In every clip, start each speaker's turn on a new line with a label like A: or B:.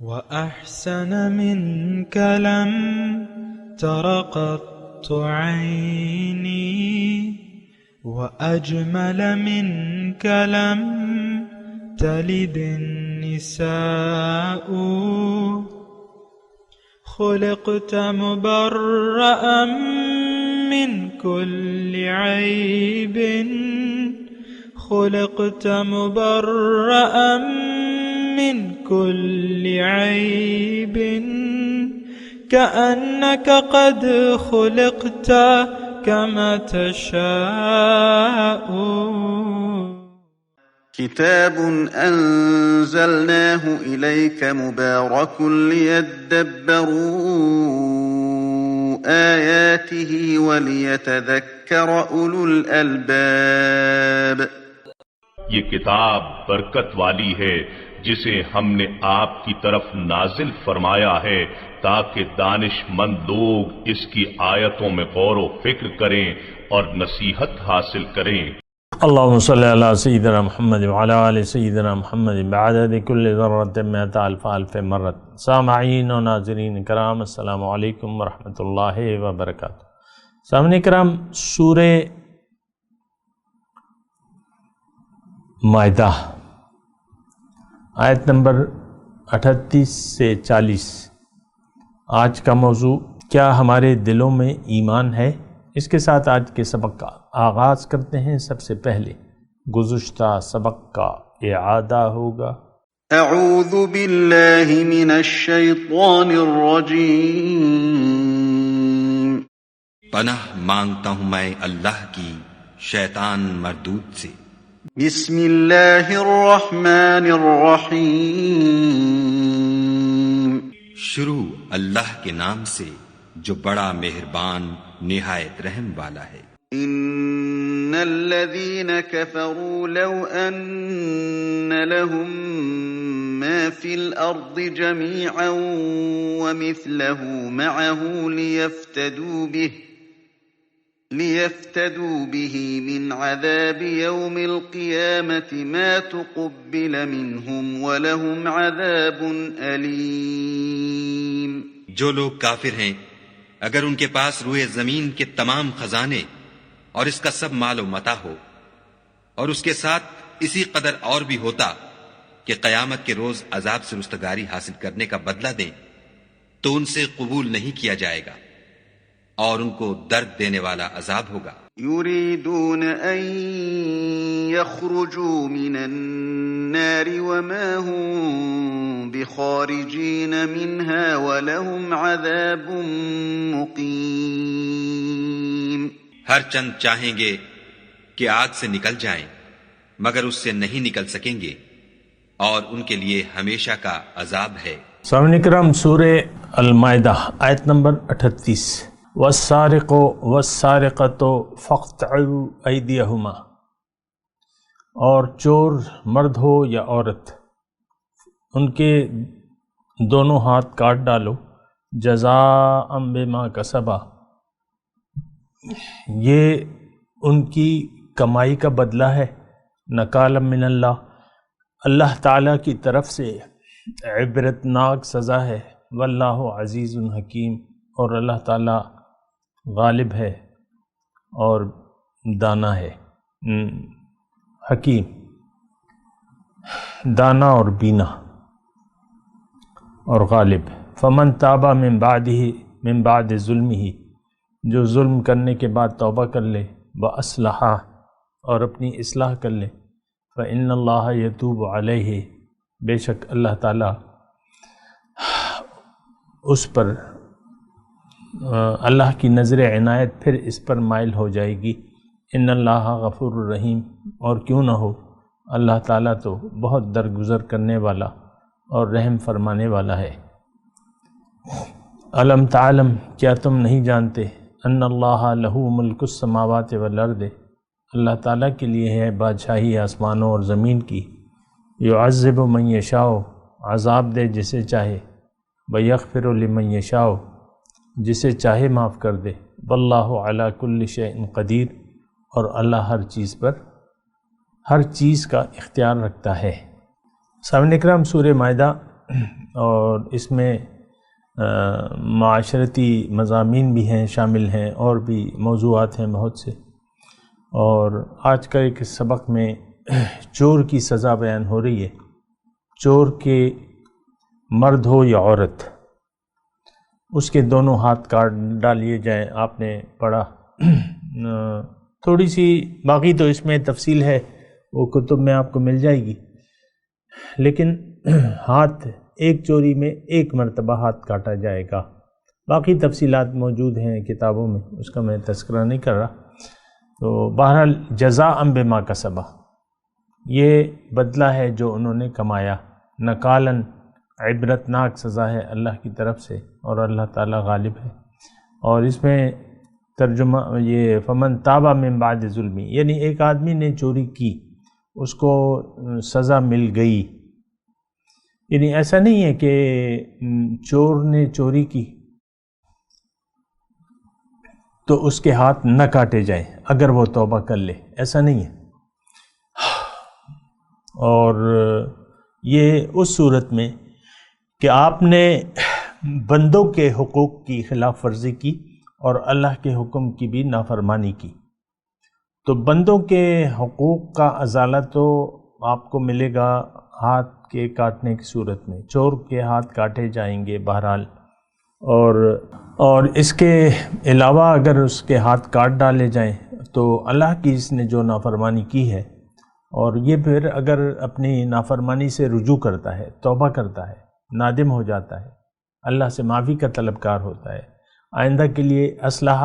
A: وأحسن منك لم تر قط عيني وأجمل منك لم تلد النساء خلقت مبرأ من كل عيب خلقت مبرأ من كل عيب كأنك قد خلقت كما تشاء.
B: كتاب أنزلناه إليك مبارك ليدبروا آياته وليتذكر أولو الألباب.
C: یہ کتاب برکت والی ہے جسے ہم نے آپ کی طرف نازل فرمایا ہے تاکہ دانش مند لوگ اس کی آیتوں میں غور و فکر کریں اور نصیحت حاصل کریں.
D: اللهم صل على سيدنا محمد وعلى آل سيدنا محمد بعدد كل ذرة مئة ألف ألف مرة. سامعین و ناظرین کرام، السلام علیکم ورحمۃ اللہ وبرکاتہ. سامعین کرام، سورہ مائدہ آیت نمبر 38 سے 40. آج کا موضوع کیا ہمارے دلوں میں ایمان ہے؟ اس کے ساتھ آج کے سبق کا آغاز کرتے ہیں. سب سے پہلے گزشتہ سبق کا اعادہ ہوگا.
B: اعوذ باللہ من الشیطان الرجیم.
E: پناہ مانگتا ہوں میں اللہ کی شیطان مردود سے.
B: بسم اللہ الرحمن الرحیم.
E: شروع اللہ کے نام سے جو بڑا مہربان نہایت رحم والا ہے.
B: ان الذين كفروا لو ان لهم ما في الارض جميعا ومثله معه ليفتدوا به من عذاب يوم القيامة ما تقبل منهم ولهم عذاب أليم.
E: جو لوگ کافر ہیں اگر ان کے پاس روئے زمین کے تمام خزانے اور اس کا سب مال و متاع ہو اور اس کے ساتھ اسی قدر اور بھی ہوتا کہ قیامت کے روز عذاب سے رستگاری حاصل کرنے کا بدلہ دیں تو ان سے قبول نہیں کیا جائے گا اور ان کو درد دینے والا عذاب ہوگا.
B: يريدون ان يخرجوا من النار وما هم بخارجين منها ولهم عذاب مقيم.
E: ہر چند چاہیں گے کہ آگ سے نکل جائیں مگر اس سے نہیں نکل سکیں گے اور ان کے لیے ہمیشہ کا عذاب ہے.
D: سامعین کرام، سورہ المائدہ آیت نمبر 38. والسارق والسارقۃ فاقطعوا ایدیہما. اور چور مرد ہو یا عورت، ان کے دونوں ہاتھ کاٹ ڈالو. جزاء بما کسبا، یہ ان کی کمائی کا بدلہ ہے. نکالا من اللہ، اللہ تعالیٰ کی طرف سے عبرتناک سزا ہے. واللہ عزیز حکیم، اور اللہ تعالیٰ غالب ہے اور دانا ہے. حکیم، دانا اور بینا اور غالب. فمن تابا من بعد ظلمہ، جو ظلم کرنے کے بعد توبہ کر لے. وَأَصْلَحَ، اور اپنی اصلاح کر لے. فَإِنَّ اللَّهَ يَتُوبُ عَلَيْهِ، بے شک اللہ تعالیٰ اس پر اللہ کی نظر عنایت پھر اس پر مائل ہو جائے گی. ان اللہ غفور الرحیم، اور کیوں نہ ہو اللہ تعالیٰ تو بہت درگزر کرنے والا اور رحم فرمانے والا ہے. الم تعلم، کیا تم نہیں جانتے؟ ان اللہ لہ ملک السماوات والارض، اللہ تعالیٰ کے لیے ہے بادشاہی آسمانوں اور زمین کی. یعذب من یشاء، عذاب دے جسے چاہے. ویغفر لمن یشاء، جسے چاہے معاف کر دے. واللہ علی کل شیء قدیر، اور اللہ ہر چیز پر ہر چیز کا اختیار رکھتا ہے. سامعین اکرام، سورہ مائدہ اور اس میں معاشرتی مضامین بھی ہیں، شامل ہیں، اور بھی موضوعات ہیں بہت سے۔ اور آج کا ایک سبق میں چور کی سزا بیان ہو رہی ہے۔ چور کے مرد ہو یا عورت، اس کے دونوں ہاتھ کاٹ ڈالیے جائیں، آپ نے پڑھا۔ تھوڑی سی باقی تو اس میں تفصیل ہے، وہ کتب میں آپ کو مل جائے گی، لیکن ہاتھ ایک چوری میں ایک مرتبہ ہاتھ کاٹا جائے گا۔ باقی تفصیلات موجود ہیں کتابوں میں، اس کا میں تذکرہ نہیں کر رہا۔ تو بہرحال جزاء بما کسبا، یہ بدلہ ہے جو انہوں نے کمایا، نکالن عبرتناک سزا ہے اللہ کی طرف سے، اور اللہ تعالیٰ غالب ہے۔ اور اس میں ترجمہ یہ فمن تابا من بعد ظلمی، یعنی ایک آدمی نے چوری کی، اس کو سزا مل گئی، یعنی ایسا نہیں ہے کہ چور نے چوری کی تو اس کے ہاتھ نہ کاٹے جائیں اگر وہ توبہ کر لے، ایسا نہیں ہے۔ اور یہ اس صورت میں کہ آپ نے بندوں کے حقوق کی خلاف ورزی کی اور اللہ کے حکم کی بھی نافرمانی کی، تو بندوں کے حقوق کا ازالہ تو آپ کو ملے گا ہاتھ کے کاٹنے کی صورت میں، چور کے ہاتھ کاٹے جائیں گے بہرحال۔ اور اس کے علاوہ اگر اس کے ہاتھ کاٹ ڈالے جائیں تو اللہ کی اس نے جو نافرمانی کی ہے، اور یہ پھر اگر اپنی نافرمانی سے رجوع کرتا ہے، توبہ کرتا ہے، نادم ہو جاتا ہے، اللہ سے معافی کا طلبکار ہوتا ہے، آئندہ کے لیے اصلاح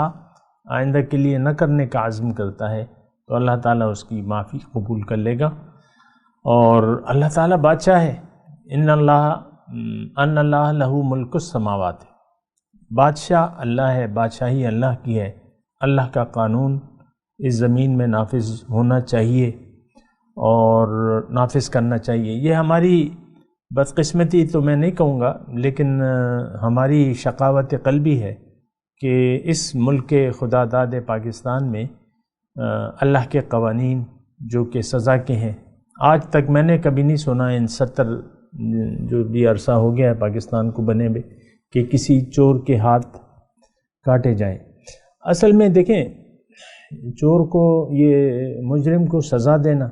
D: آئندہ کے لیے نہ کرنے کا عزم کرتا ہے، تو اللہ تعالیٰ اس کی معافی قبول کر لے گا۔ اور اللہ تعالیٰ بادشاہ ہے، ان اللہ لہ ملک السماوات، بادشاہ اللہ ہے، بادشاہی اللہ کی ہے، اللہ کا قانون اس زمین میں نافذ ہونا چاہیے اور نافذ کرنا چاہیے۔ یہ ہماری بدقسمتی تو میں نہیں کہوں گا، لیکن ہماری شقاوت قلبی ہے کہ اس ملک کے خدا داد پاکستان میں اللہ کے قوانین جو کہ سزا کے ہیں، آج تک میں نے کبھی نہیں سنا ان 70 جو بھی عرصہ ہو گیا ہے پاکستان کو بنے ہوئے کہ کسی چور کے ہاتھ کاٹے جائیں۔ اصل میں دیکھیں، چور کو، یہ مجرم کو سزا دینا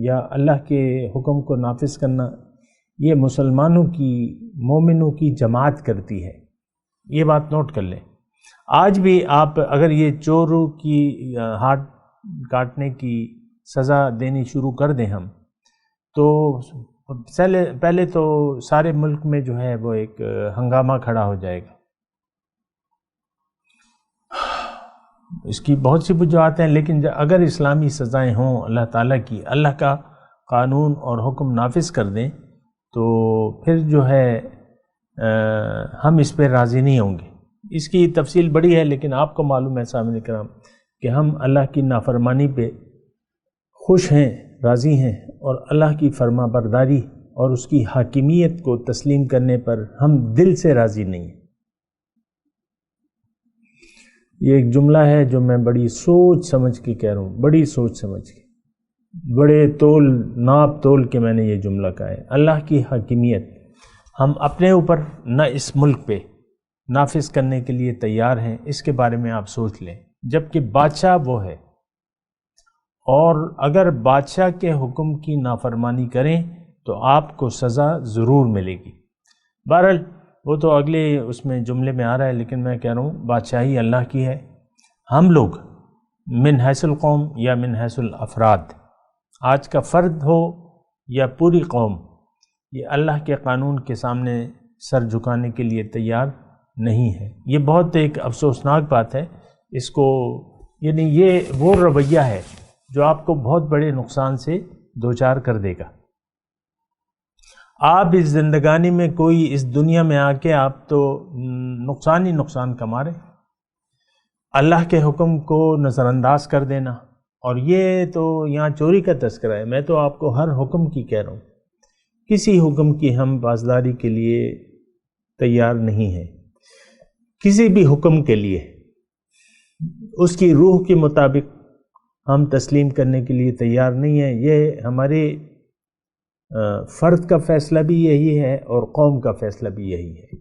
D: یا اللہ کے حکم کو نافذ کرنا، یہ مسلمانوں کی، مومنوں کی جماعت کرتی ہے، یہ بات نوٹ کر لیں۔ آج بھی آپ اگر یہ چوروں کی ہاتھ کاٹنے کی سزا دینی شروع کر دیں ہم، تو پہلے تو سارے ملک میں جو ہے وہ ایک ہنگامہ کھڑا ہو جائے گا۔ اس کی بہت سی وجوہات ہیں، لیکن اگر اسلامی سزائیں ہوں اللہ تعالیٰ کی، اللہ کا قانون اور حکم نافذ کر دیں، تو پھر جو ہے ہم اس پہ راضی نہیں ہوں گے۔ اس کی تفصیل بڑی ہے، لیکن آپ کو معلوم ہے سامعین کرام کہ ہم اللہ کی نافرمانی پہ خوش ہیں، راضی ہیں، اور اللہ کی فرما برداری اور اس کی حاکمیت کو تسلیم کرنے پر ہم دل سے راضی نہیں ہیں۔ یہ ایک جملہ ہے جو میں بڑی سوچ سمجھ کے کہہ رہا ہوں، بڑی سوچ سمجھ کے، بڑے ناپ تول کے میں نے یہ جملہ کہا ہے۔ اللہ کی حاکمیت ہم اپنے اوپر نہ اس ملک پہ نافذ کرنے کے لیے تیار ہیں، اس کے بارے میں آپ سوچ لیں، جبکہ بادشاہ وہ ہے، اور اگر بادشاہ کے حکم کی نافرمانی کریں تو آپ کو سزا ضرور ملے گی۔ بہرحال وہ تو اگلے اس میں جملے میں آ رہا ہے، لیکن میں کہہ رہا ہوں بادشاہی اللہ کی ہے۔ ہم لوگ من حیث القوم یا من حیث الافراد، آج کا فرد ہو یا پوری قوم، یہ اللہ کے قانون کے سامنے سر جھکانے کے لیے تیار نہیں ہے۔ یہ بہت ایک افسوسناک بات ہے، اس کو، یعنی یہ وہ رویہ ہے جو آپ کو بہت بڑے نقصان سے دوچار کر دے گا۔ آپ اس زندگانی میں کوئی، اس دنیا میں آ کے آپ تو نقصان ہی نقصان کما رہے، اللہ کے حکم کو نظر انداز کر دینا۔ اور یہ تو یہاں چوری کا تذکرہ ہے، میں تو آپ کو ہر حکم کی کہہ رہا ہوں، کسی حکم کی ہم پاسداری کے لیے تیار نہیں ہیں، کسی بھی حکم کے لیے اس کی روح کے مطابق ہم تسلیم کرنے کے لیے تیار نہیں ہیں۔ یہ ہمارے فرد کا فیصلہ بھی یہی ہے اور قوم کا فیصلہ بھی یہی ہے۔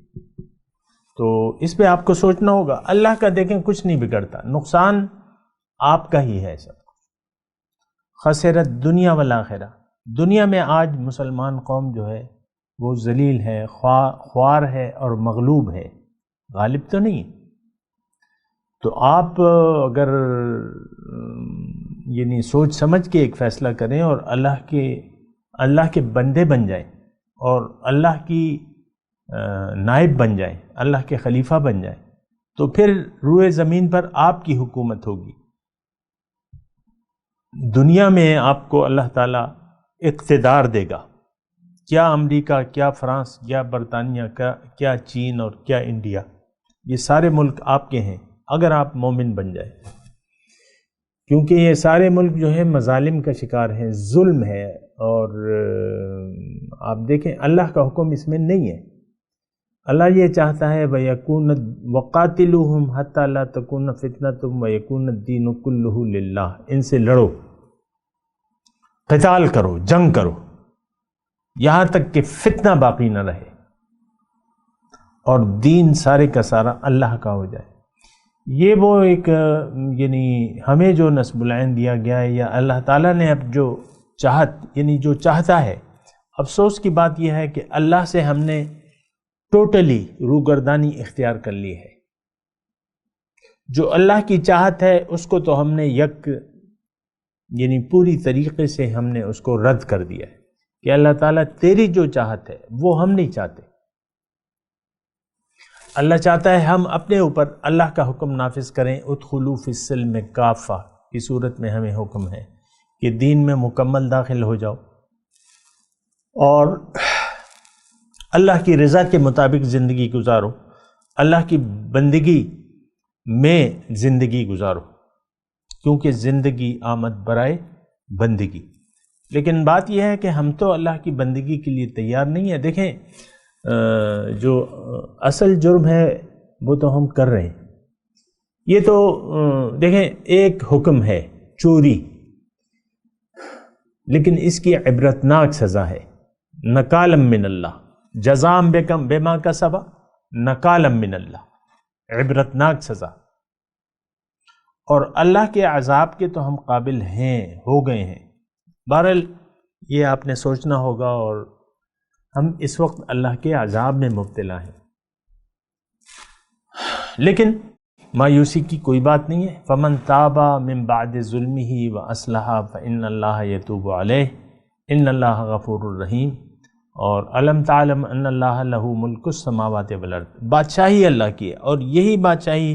D: تو اس پہ آپ کو سوچنا ہوگا۔ اللہ کا دیکھیں کچھ نہیں بگڑتا، نقصان آپ کا ہی ہے سب۔ خسرت دنیا والآخرہ، دنیا میں آج مسلمان قوم جو ہے وہ ذلیل ہے، خوار ہے اور مغلوب ہے، غالب تو نہیں۔ تو آپ اگر یعنی سوچ سمجھ کے ایک فیصلہ کریں اور اللہ کے بندے بن جائیں اور اللہ کی نائب بن جائیں، اللہ کے خلیفہ بن جائیں، تو پھر روئے زمین پر آپ کی حکومت ہوگی۔ دنیا میں آپ کو اللہ تعالیٰ اقتدار دے گا، کیا امریکہ، کیا فرانس، کیا برطانیہ، کیا چین اور کیا انڈیا، یہ سارے ملک آپ کے ہیں اگر آپ مومن بن جائیں، کیونکہ یہ سارے ملک جو ہیں مظالم کا شکار ہیں، ظلم ہے، اور آپ دیکھیں اللہ کا حکم اس میں نہیں ہے۔ اللہ یہ چاہتا ہے وَقَاتِلُوهُمْ حَتَّى لَا تَكُونَ فِتْنَةٌ وَيَكُونَ الدِّينُ كُلُّهُ لِلَّهِ، ان سے لڑو، قتال کرو، جنگ کرو، یہاں تک کہ فتنہ باقی نہ رہے اور دین سارے کا سارا اللہ کا ہو جائے۔ یہ وہ ایک یعنی ہمیں جو نصب العین دیا گیا ہے، یا اللہ تعالیٰ نے اب جو یعنی جو چاہتا ہے، افسوس کی بات یہ ہے کہ اللہ سے ہم نے ٹوٹلی روگردانی اختیار کر لی ہے۔ جو اللہ کی چاہت ہے اس کو تو ہم نے یعنی پوری طریقے سے ہم نے اس کو رد کر دیا ہے کہ اللہ تعالیٰ تیری جو چاہت ہے وہ ہم نہیں چاہتے۔ اللہ چاہتا ہے ہم اپنے اوپر اللہ کا حکم نافذ کریں، ادخلوا فی السلم کافہ کی صورت میں ہمیں حکم ہے کہ دین میں مکمل داخل ہو جاؤ اور اللہ کی رضا کے مطابق زندگی گزارو، اللہ کی بندگی میں زندگی گزارو، کیونکہ زندگی آمد برائے بندگی۔ لیکن بات یہ ہے کہ ہم تو اللہ کی بندگی کے لیے تیار نہیں ہیں۔ دیکھیں جو اصل جرم ہے وہ تو ہم کر رہے ہیں۔ یہ تو دیکھیں ایک حکم ہے چوری، لیکن اس کی عبرتناک سزا ہے، نکالم من اللہ، جزام بما کسبا نکالم من اللہ، عبرتناک سزا۔ اور اللہ کے عذاب کے تو ہم قابل ہیں، ہو گئے ہیں۔ بہرحال یہ آپ نے سوچنا ہوگا، اور ہم اس وقت اللہ کے عذاب میں مبتلا ہیں، لیکن مایوسی کی کوئی بات نہیں ہے۔ فمن تاب من بعد ظلمہ واصلح فان اللہ یتوب علیہ ان اللہ غفور الرحیم۔ اور علم تعلم ان اللہ لہ ملک السماوات والارض، بادشاہی اللہ کی ہے، اور یہی بادشاہی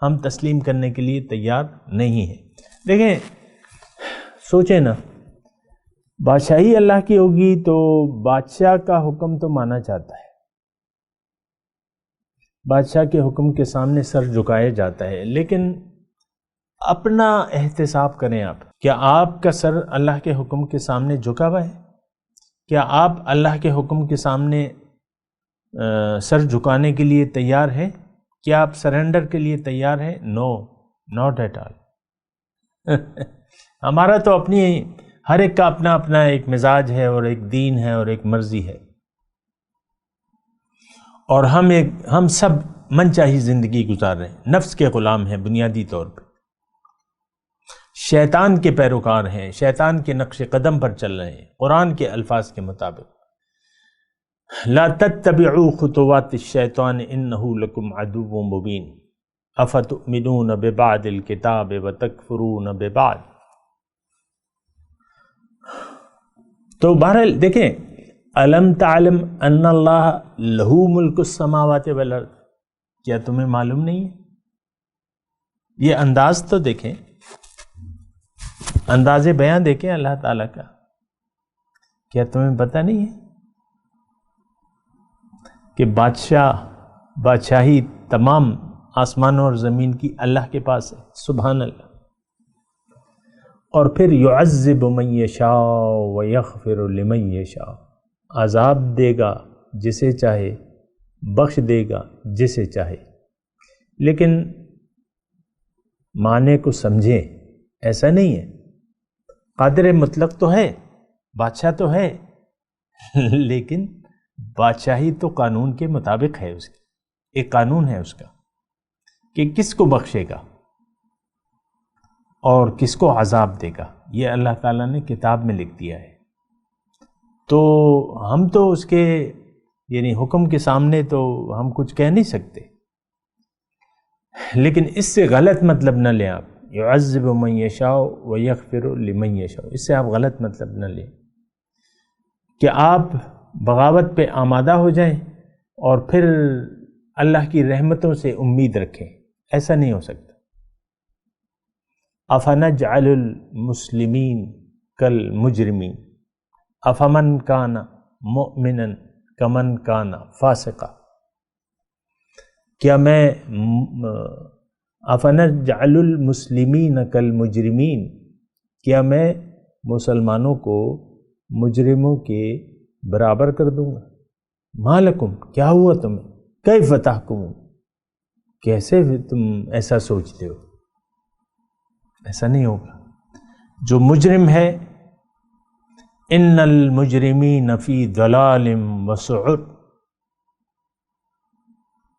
D: ہم تسلیم کرنے کے لیے تیار نہیں ہیں۔ دیکھیں سوچیں نا، بادشاہی اللہ کی ہوگی تو بادشاہ کا حکم تو مانا جاتا ہے، بادشاہ کے حکم کے سامنے سر جھکایا جاتا ہے، لیکن اپنا احتساب کریں آپ، کیا آپ کا سر اللہ کے حکم کے سامنے جھکا ہوا ہے؟ کیا آپ اللہ کے حکم کے سامنے سر جھکانے کے لیے تیار ہیں؟ کیا آپ سرنڈر کے لیے تیار ہیں؟ نو، ناٹ ایٹ آل۔ ہمارا تو اپنی ہر ایک کا اپنا اپنا ایک مزاج ہے اور ایک دین ہے اور ایک مرضی ہے، اور ہم سب من چاہی زندگی گزار رہے ہیں، نفس کے غلام ہیں بنیادی طور پہ، شیطان کے پیروکار ہیں، شیطان کے نقش قدم پر چل رہے ہیں، قرآن کے الفاظ کے مطابق لا تتبعوا خطوات الشیطان انہ لکم عدو مبین افتؤمنون ببعض الکتاب وتکفرون ببعض۔ تو بہرحال دیکھیں، علم تعلم ان اللہ لہ ملک السماوات والارض، کیا تمہیں معلوم نہیں ہے؟ یہ انداز تو دیکھیں، انداز بیان دیکھیں اللہ تعالیٰ کا، کیا تمہیں پتہ نہیں ہے کہ بادشاہی تمام آسمانوں اور زمین کی اللہ کے پاس ہے؟ سبحان اللہ۔ اور پھر یعذب من یشاء ویغفر لمن یشاء، عذاب دے گا جسے چاہے، بخش دے گا جسے چاہے، لیکن معنی کو سمجھیں، ایسا نہیں ہے۔ قادر مطلق تو ہے، بادشاہ تو ہے، لیکن بادشاہی تو قانون کے مطابق ہے، اس کی ایک قانون ہے اس کا کہ کس کو بخشے گا اور کس کو عذاب دے گا، یہ اللہ تعالیٰ نے کتاب میں لکھ دیا ہے۔ تو ہم تو اس کے یعنی حکم کے سامنے تو ہم کچھ کہہ نہیں سکتے، لیکن اس سے غلط مطلب نہ لیں آپ، یعذب من یشاء ویغفر لمن یشاء، اس سے آپ غلط مطلب نہ لیں کہ آپ بغاوت پہ آمادہ ہو جائیں اور پھر اللہ کی رحمتوں سے امید رکھیں، ایسا نہیں ہو سکتا۔ افنجعل المسلمین کالمجرمین افمن کان مؤمنا کمن کان فاسقا، کیا میں افنجعل المسلمین کالمجرمین، کیا میں مسلمانوں کو مجرموں کے برابر کر دوں گا؟ ما لکم، کیا ہوا تمہیں، کیف تحکمون، کیسے تم ایسا سوچتے ہو؟ ایسا نہیں ہوگا۔ جو مجرم ہے، ان المجرمین فی ضلال وسعر،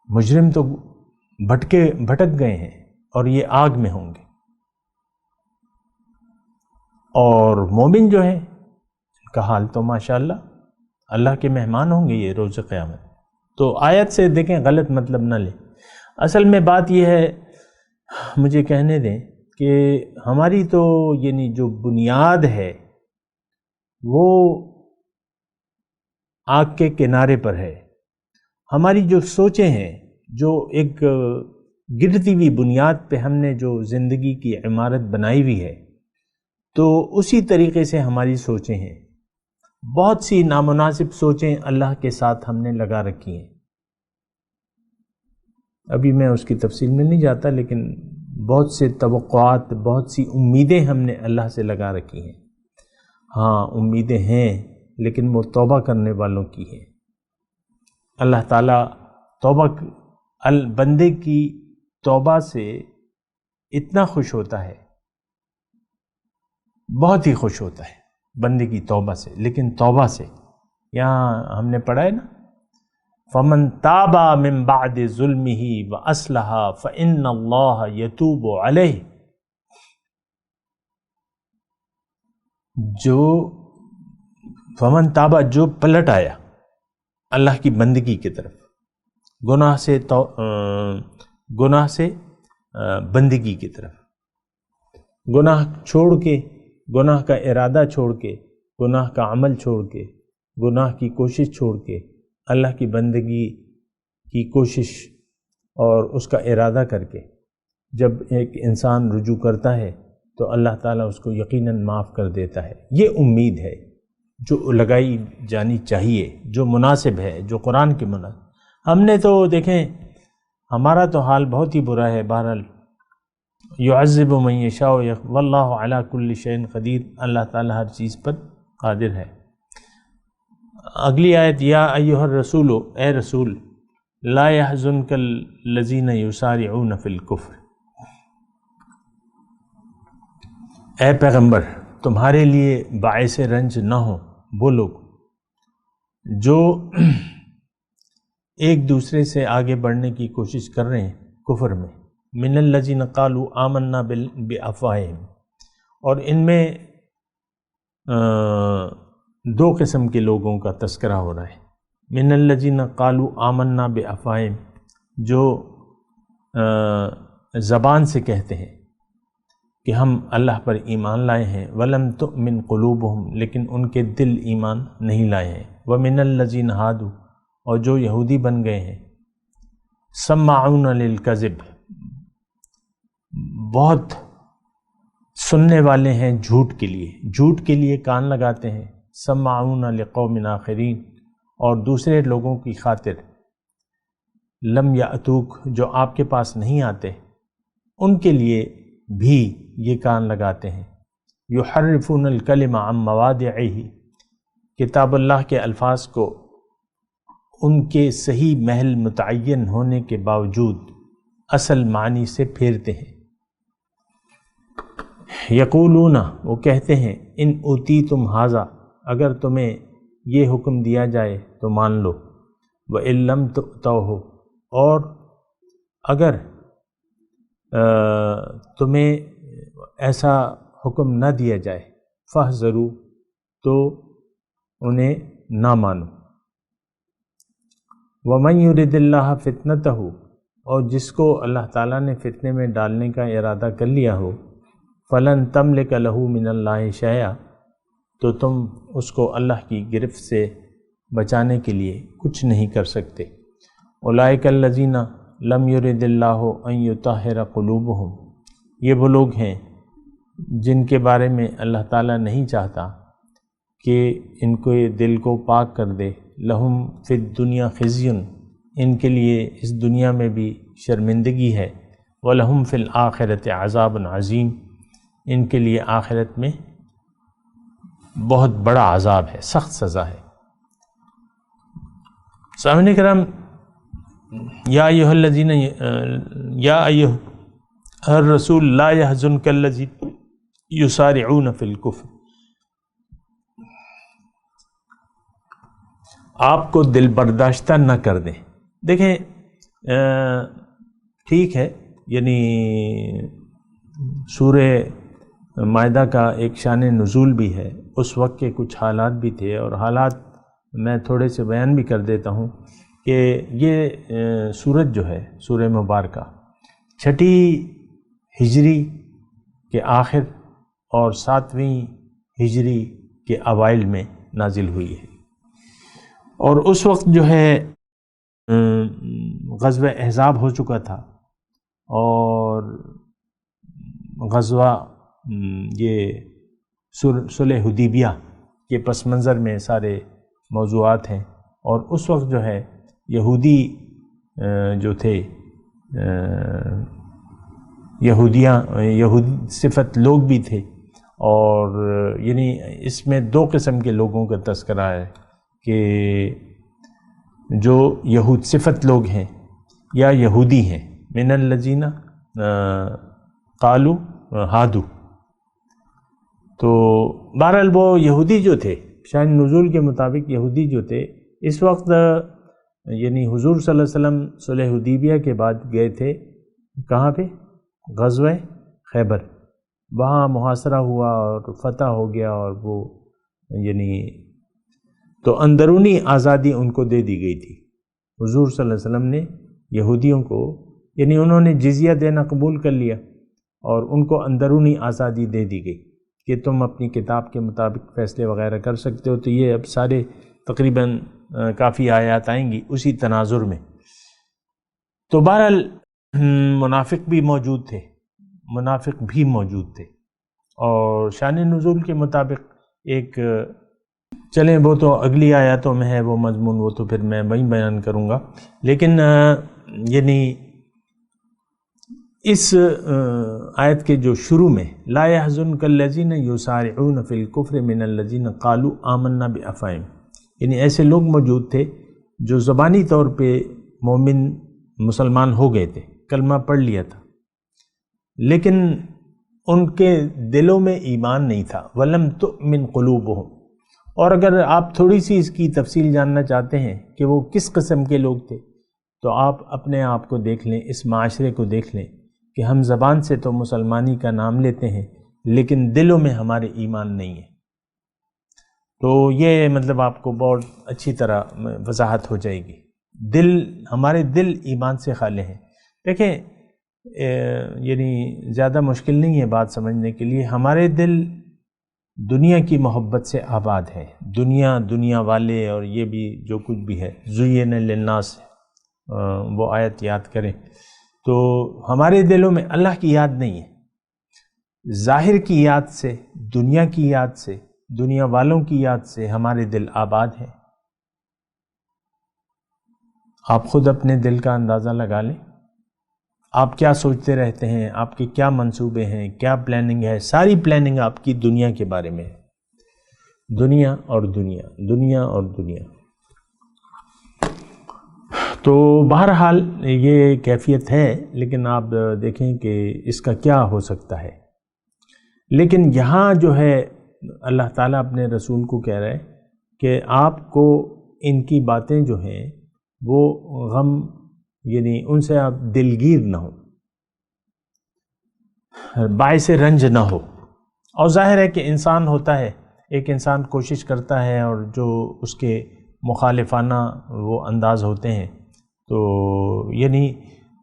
D: مجرم تو بھٹک گئے ہیں اور یہ آگ میں ہوں گے، اور مومن جو ہے ان کا حال تو ماشاءاللہ اللہ کے مہمان ہوں گے یہ روز قیامت۔ تو آیت سے دیکھیں غلط مطلب نہ لیں۔ اصل میں بات یہ ہے، مجھے کہنے دیں کہ ہماری تو یعنی جو بنیاد ہے وہ آگ کے کنارے پر ہے۔ ہماری جو سوچیں ہیں، جو ایک گرتی ہوئی بنیاد پہ ہم نے جو زندگی کی عمارت بنائی ہوئی ہے، تو اسی طریقے سے ہماری سوچیں ہیں۔ بہت سی نامناسب سوچیں اللہ کے ساتھ ہم نے لگا رکھی ہیں۔ ابھی میں اس کی تفصیل میں نہیں جاتا، لیکن بہت سے توقعات، بہت سی امیدیں ہم نے اللہ سے لگا رکھی ہیں۔ ہاں امیدیں ہیں، لیکن وہ توبہ کرنے والوں کی ہیں۔ اللہ تعالیٰ توبہ بندے کی توبہ سے اتنا خوش ہوتا ہے، بہت ہی خوش ہوتا ہے بندے کی توبہ سے، لیکن توبہ سے یہاں ہم نے پڑھا ہے نا، فَمَن تَابَ مِن بَعْدِ ظُلْمِهِ وَأَصْلَحَ فَإِنَّ اللَّهَ يَتُوبُ عَلَيْهِ، جو فمن تابا، جو پلٹ آیا اللہ کی بندگی کی طرف، گناہ سے بندگی کی طرف، گناہ چھوڑ کے، گناہ کا ارادہ چھوڑ کے، گناہ کا عمل چھوڑ کے، گناہ کی کوشش چھوڑ کے، اللہ کی بندگی کی کوشش اور اس کا ارادہ کر کے جب ایک انسان رجوع کرتا ہے تو اللہ تعالیٰ اس کو یقیناً معاف کر دیتا ہے۔ یہ امید ہے جو لگائی جانی چاہیے، جو مناسب ہے، جو قرآن کے مناسب۔ ہم نے تو دیکھیں ہمارا تو حال بہت ہی برا ہے۔ بہرحال یعذب من یشاء واللہ علی کل شیء قدیر، اللہ تعالیٰ ہر چیز پر قادر ہے۔ اگلی آیت، یا ایھا الرسول، اے رسول، لا یحزنک الذین یسارعون فی الکفر، اے پیغمبر تمہارے لیے باعث رنج نہ ہو وہ لوگ جو ایک دوسرے سے آگے بڑھنے کی کوشش کر رہے ہیں کفر میں، من الذین قالوا آمنا بافواہہم، اور ان میں دو قسم کے لوگوں کا تذکرہ ہو رہا ہے۔ من الذین قالوا آمنا بافواہہم، جو زبان سے کہتے ہیں کہ ہم اللہ پر ایمان لائے ہیں، ولم تؤمن قلوبہم، لیکن ان کے دل ایمان نہیں لائے ہیں، ومن الذین ہادوا، اور جو یہودی بن گئے ہیں، سماعون للکذب، بہت سننے والے ہیں جھوٹ کے لیے کان لگاتے ہیں، سماعون لقوم آخرین، اور دوسرے لوگوں کی خاطر، لم یاتوک، جو آپ کے پاس نہیں آتے، ان کے لیے بھی یہ کان لگاتے ہیں، یحرفون الکلم عن مواضعہ، کتاب اللہ کے الفاظ کو ان کے صحیح محل متعین ہونے کے باوجود اصل معنی سے پھیرتے ہیں۔ یقولون، وہ کہتے ہیں، ان اوتیتم ھذا، اگر تمہیں یہ حکم دیا جائے تو مان لو، وَإِن لَّمْ تُؤْتَوْهُ، اور اگر تمہیں ایسا حکم نہ دیا جائے، فَاحْذَرُوا، تو انہیں نہ مانو۔ وَمَن يُرِدِ اللَّهَ فِتْنَتَهُ، اور جس کو اللہ تعالیٰ نے فتنے میں ڈالنے کا ارادہ کر لیا ہو، فَلَن تَمْلِكَ لَهُ مِنَ اللَّهِ شَيْئًا، تو تم اس کو اللہ کی گرفت سے بچانے کے لیے کچھ نہیں کر سکتے۔ اولئک الذین لم یرد اللہ ان یطہر قلوبہم، یہ وہ لوگ ہیں جن کے بارے میں اللہ تعالیٰ نہیں چاہتا کہ ان کو دل کو پاک کر دے۔ لہم فی الدنیا خزی، ان کے لیے اس دنیا میں بھی شرمندگی ہے، ولہم فی الآخرۃ عذاب عظیم، ان کے لیے آخرت میں بہت بڑا عذاب ہے، سخت سزا ہے۔ سامعین کرام، یا ایھا الذین یا ایھا الرسول لا یحزنک الذین یسارعون فی الکفر، آپ کو دل برداشتہ نہ کر دیں۔ دیکھیں ٹھیک ہے، یعنی سورہ مائدہ کا ایک شان نزول بھی ہے، اس وقت کے کچھ حالات بھی تھے، اور حالات میں تھوڑے سے بیان بھی کر دیتا ہوں کہ یہ سورت جو ہے سورہ مبارکہ 6 ہجری کے آخر اور 7ویں ہجری کے اوائل میں نازل ہوئی ہے، اور اس وقت جو ہے غزوہ احزاب ہو چکا تھا، اور غزوہ یہ صلح حدیبیہ کے پس منظر میں سارے موضوعات ہیں، اور اس وقت جو ہے یہودی جو تھے یہود صفت لوگ بھی تھے، اور یعنی اس میں 2 قسم کے لوگوں کا تذکرہ ہے کہ جو یہود صفت لوگ ہیں یا یہودی ہیں، من الذین قالوا ہادو، تو بہرحال وہ یہودی جو تھے شان نزول کے مطابق، یہودی جو تھے اس وقت یعنی حضور صلی اللہ علیہ وسلم صلح حدیبیہ کے بعد گئے تھے کہاں پہ؟ غزوہ خیبر، وہاں محاصرہ ہوا اور فتح ہو گیا، اور وہ یعنی تو اندرونی آزادی ان کو دے دی گئی تھی۔ حضور صلی اللہ علیہ وسلم نے یہودیوں کو، یعنی انہوں نے جزیہ دینا قبول کر لیا، اور ان کو اندرونی آزادی دے دی گئی کہ تم اپنی کتاب کے مطابق فیصلے وغیرہ کر سکتے ہو۔ تو یہ اب سارے تقریباً کافی آیات آئیں گی اسی تناظر میں۔ تو بہرحال منافق بھی موجود تھے، اور شان نزول کے مطابق ایک چلیں وہ تو اگلی آیاتوں میں ہے وہ مضمون، وہ تو پھر میں وہیں بیان کروں گا، لیکن یعنی اس آیت کے جو شروع میں لا يحزنك الذين يسارعون في الكفر من الذين قالوا آمنا بأفواہہم، یعنی ایسے لوگ موجود تھے جو زبانی طور پہ مومن مسلمان ہو گئے تھے، کلمہ پڑھ لیا تھا، لیکن ان کے دلوں میں ایمان نہیں تھا۔ وَلَمْ تُؤْمِنْ قُلُوبُهُمْ، اور اگر آپ تھوڑی سی اس کی تفصیل جاننا چاہتے ہیں کہ وہ کس قسم کے لوگ تھے، تو آپ اپنے آپ کو دیکھ لیں، اس معاشرے کو دیکھ لیں کہ ہم زبان سے تو مسلمانی کا نام لیتے ہیں، لیکن دلوں میں ہمارے ایمان نہیں ہے۔ تو یہ مطلب آپ کو بہت اچھی طرح وضاحت ہو جائے گی۔ ہمارے دل ایمان سے خالی ہیں۔ دیکھیں یعنی زیادہ مشکل نہیں ہے بات سمجھنے کے لیے، ہمارے دل دنیا کی محبت سے آباد ہے، دنیا والے اور یہ بھی جو کچھ بھی ہے، زُیِّنَ لِلنَّاسِ، وہ آیت یاد کریں تو ہمارے دلوں میں اللہ کی یاد نہیں ہے، ظاہر کی یاد سے، دنیا کی یاد سے، دنیا والوں کی یاد سے ہمارے دل آباد ہیں۔ آپ خود اپنے دل کا اندازہ لگا لیں، آپ کیا سوچتے رہتے ہیں، آپ کے کیا منصوبے ہیں، کیا پلاننگ ہے، ساری پلاننگ آپ کی دنیا کے بارے میں ہے، دنیا اور دنیا، دنیا اور دنیا۔ تو بہرحال یہ کیفیت ہے، لیکن آپ دیکھیں کہ اس کا کیا ہو سکتا ہے۔ لیکن یہاں جو ہے اللہ تعالیٰ اپنے رسول کو کہہ رہے کہ آپ کو ان کی باتیں جو ہیں وہ غم، یعنی ان سے آپ دلگیر نہ ہو، باعث رنج نہ ہو۔ اور ظاہر ہے کہ انسان ہوتا ہے، ایک انسان کوشش کرتا ہے اور جو اس کے مخالفانہ وہ انداز ہوتے ہیں، تو یعنی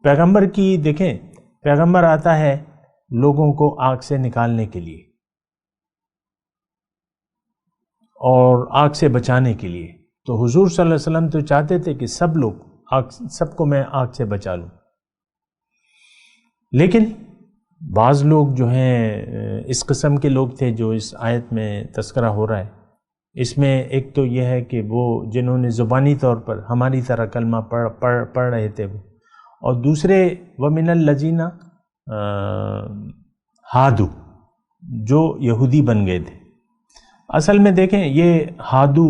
D: پیغمبر کی دیکھیں، پیغمبر آتا ہے لوگوں کو آگ سے نکالنے کے لیے اور آگ سے بچانے کے لیے، تو حضور صلی اللہ علیہ وسلم تو چاہتے تھے کہ سب کو میں آگ سے بچا لوں، لیکن بعض لوگ جو ہیں اس قسم کے لوگ تھے جو اس آیت میں تذکرہ ہو رہا ہے، اس میں ایک تو یہ ہے کہ وہ جنہوں نے زبانی طور پر ہماری طرح کلمہ پڑھ رہے تھے وہ، اور دوسرے وَمِنَ الَّذِينَ ہادو، جو یہودی بن گئے تھے۔ اصل میں دیکھیں یہ ہادو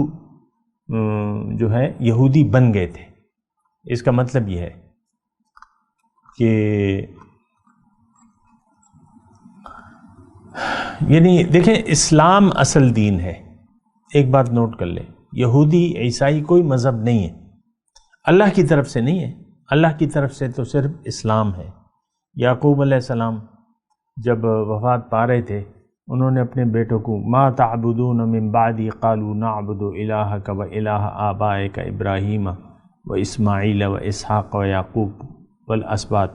D: جو ہے یہودی بن گئے تھے، اس کا مطلب یہ ہے کہ یعنی دیکھیں اسلام اصل دین ہے، ایک بات نوٹ کر لیں، یہودی عیسائی کوئی مذہب نہیں ہے، اللہ کی طرف سے نہیں ہے، اللہ کی طرف سے تو صرف اسلام ہے۔ یعقوب علیہ السلام جب وفات پا رہے تھے، انہوں نے اپنے بیٹوں کو ما تعبدون من بعدی قالوا نعبد الہک و الہ آبائک ابراہیم و اسماعیل و اسحاق و یعقوب والاسباط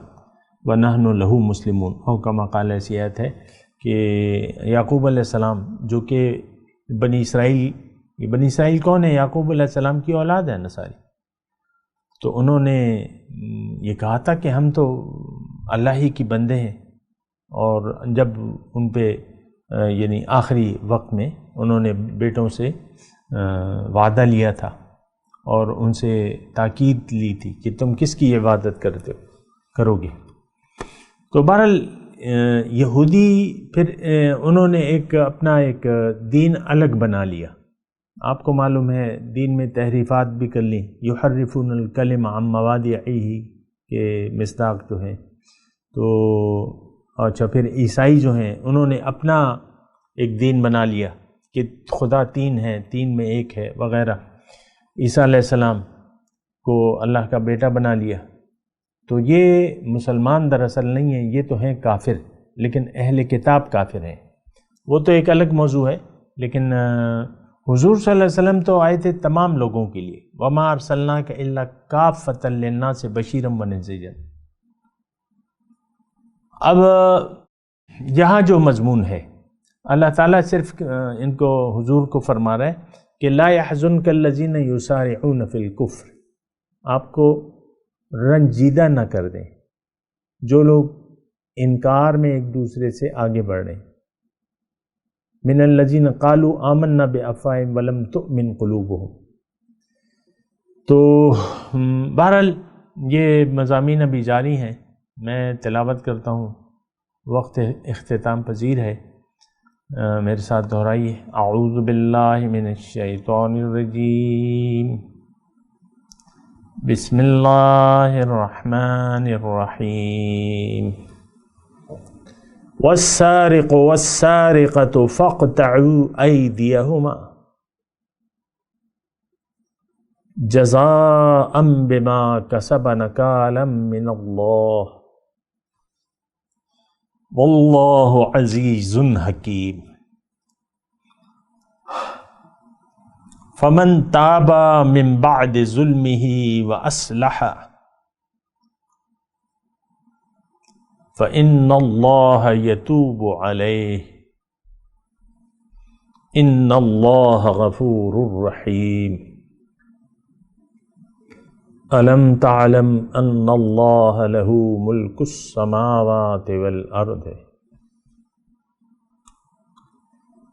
D: ونحن لہ مسلمون، او کما قال، ایسی آیت ہے کہ یعقوب علیہ السلام جو کہ بنی اسرائیل کون ہے؟ یعقوب علیہ السلام کی اولاد ہے نصاری، تو انہوں نے یہ کہا تھا کہ ہم تو اللہ ہی کی بندے ہیں، اور جب ان پہ یعنی آخری وقت میں انہوں نے بیٹوں سے وعدہ لیا تھا اور ان سے تاکید لی تھی کہ تم کس کی عبادت کرو گے، تو بہرحال یہودی پھر انہوں نے اپنا ایک دین الگ بنا لیا۔ آپ کو معلوم ہے دین میں تحریفات بھی کر لیں، یحرفون الکلم عن مواضعہ کے مصداق جو ہیں، تو اچھا پھر عیسائی جو ہیں انہوں نے اپنا ایک دین بنا لیا کہ خدا تین ہے، تین میں ایک ہے وغیرہ، عیسیٰ علیہ السلام کو اللہ کا بیٹا بنا لیا۔ تو یہ مسلمان دراصل نہیں ہیں، یہ تو ہیں کافر، لیکن اہل کتاب کافر ہیں، وہ تو ایک الگ موضوع ہے۔ لیکن حضور صلی اللہ علیہ وسلم تو آئے تھے تمام لوگوں کے لیے، وَمَا أَرْسَلْنَاكَ إِلَّا كَافَّةً لِلنَّاسِ بَشِيرًا وَنَذِيرًا۔ اب یہاں جو مضمون ہے، اللہ تعالیٰ صرف ان کو حضور کو فرما رہا ہے کہ لا يحزنك الذين يسارعون في الكفر، آپ کو رنجیدہ نہ کر دیں جو لوگ انکار میں ایک دوسرے سے آگے بڑھ رہے ہیں، من الذين قالوا آمنا بأفواههم ولم تؤمن قلوبهم۔ تو بہرحال یہ مضامین ابھی جاری ہیں، میں تلاوت کرتا ہوں، وقت اختتام پذیر ہے، میرے ساتھ دہرائیے۔ اعوذ باللہ من الشیطان الرجیم، بسم اللہ الرحمن الرحیم۔ والسارق والسارقة فاقطعوا أيديهما جزاء بما كسبا نكالا من الله والله عزيز حكيم۔ فمن تاب من بعد ظلمه وأصلح فإن الله يتوب عليه إن الله غفور رحيم۔ ألم تعلم أن الله له ملك السماوات والأرض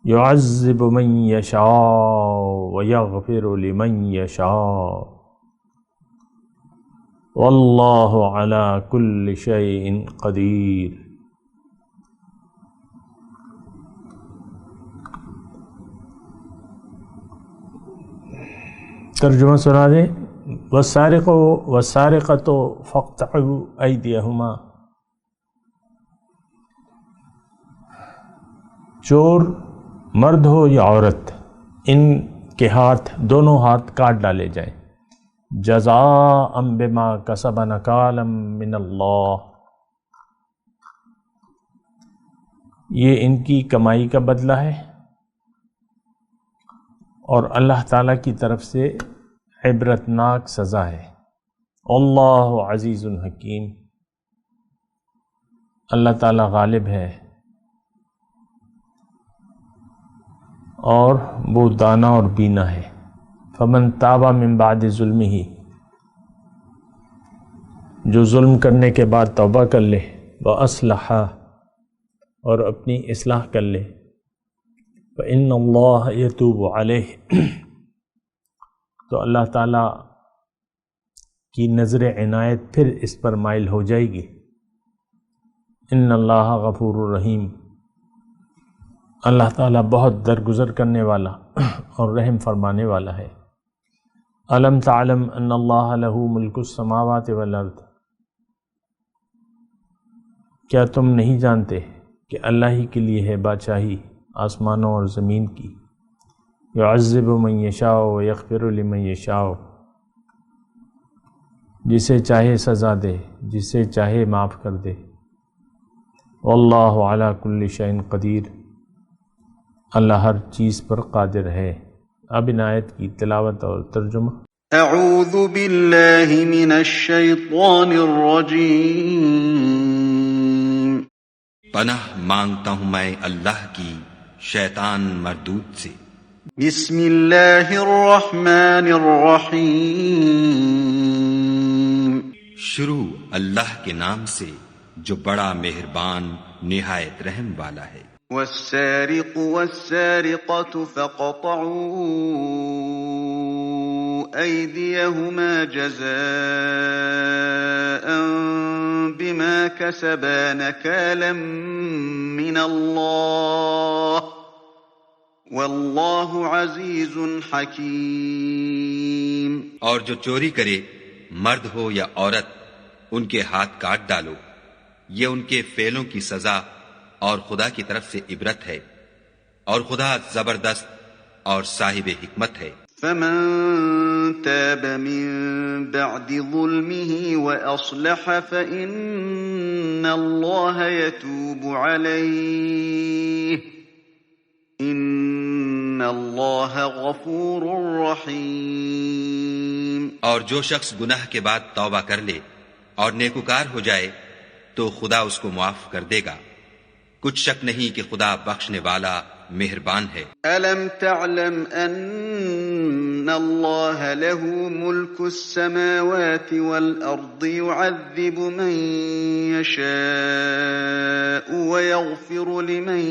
D: يعذب من يشاء ويغفر لمن يشاء واللہ علی کل شیء قدیر۔ ترجمہ سنا دیں۔ والسارق والسارقۃ فاقطعوا ایدیہما، چور مرد ہو یا عورت، ان کہ دونوں ہاتھ کاٹ ڈالے جائیں. جزاء بما کسب نکالا من اللہ، یہ ان کی کمائی کا بدلہ ہے اور اللہ تعالیٰ کی طرف سے عبرتناک سزا ہے. اللہ عزیز حکیم، اللہ تعالیٰ غالب ہے اور وہ دانا اور بینا ہے. فمن تاب من بعد ظلمہ، جو ظلم کرنے کے بعد توبہ کر لے، وَأَصْلَحَ، اور اپنی اصلاح کر لے، فَإِنَّ اللَّهَ يَتُوبُ عَلَيْهِ، تو اللہ تعالیٰ کی نظر عنایت پھر اس پر مائل ہو جائے گی. ان اللہ غفور الرحیم، اللہ تعالیٰ بہت درگزر کرنے والا اور رحم فرمانے والا ہے. الم تعلم ان اللہ لہ ملک السماوات والارض، کیا تم نہیں جانتے کہ اللہ ہی کے لیے ہے بادشاہی آسمانوں اور زمین کی. یعذب من یشاء ویغفر لمن یشاء، جسے چاہے سزا دے، جسے چاہے معاف کر دے. واللہ علی کل شیء قدیر، اللہ ہر چیز پر قادر ہے. اب ان آیت کی تلاوت اور ترجمہ.
B: اعوذ باللہ من الشیطان الرجیم،
E: پناہ مانگتا ہوں میں اللہ کی شیطان مردود سے.
B: بسم اللہ الرحمن الرحیم،
E: شروع اللہ کے نام سے جو بڑا مہربان نہایت رحم والا ہے.
B: والسارق والسارقة فقطعوا أيديهما جزاء بما كسبا نكالا من الله والله عزيز حكيم.
E: اور جو چوری کرے مرد ہو یا عورت ان کے ہاتھ کاٹ ڈالو، یہ ان کے فعلوں کی سزا اور خدا کی طرف سے عبرت ہے، اور خدا زبردست اور صاحب حکمت ہے.
B: فمن تاب من بعد ظلمه وأصلح فإن الله يتوب عليه إن الله غفور رحيم.
E: اور جو شخص گناہ کے بعد توبہ کر لے اور نیکوکار ہو جائے تو خدا اس کو معاف کر دے گا. کچھ شک نہیں کہ خدا بخشنے والا مہربان ہے.
B: ألم تعلم أن الله له ملك السماوات والأرض يعذب من يشاء ويغفر لمن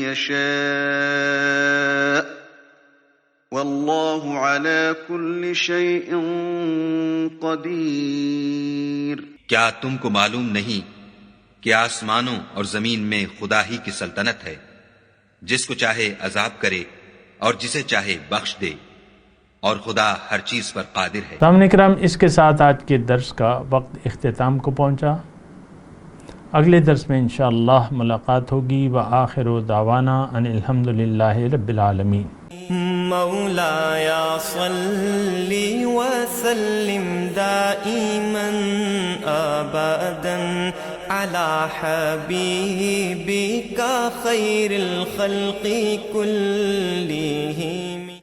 B: يشاء والله على كل شيء قدير.
E: کیا تم کو معلوم نہیں کہ آسمانوں اور زمین میں خدا ہی کی سلطنت ہے، جس کو چاہے عذاب کرے اور جسے چاہے بخش دے، اور خدا ہر چیز پر قادر ہے.
D: سامعین کرام، اس کے ساتھ آج کے درس کا وقت اختتام کو پہنچا. اگلے درس میں انشاءاللہ ملاقات ہوگی. وآخر دعوانا ان الحمدللہ رب العالمین.
A: مولایا صلی وسلم دائما ابدا على حبيبك خير الخلق كلهم.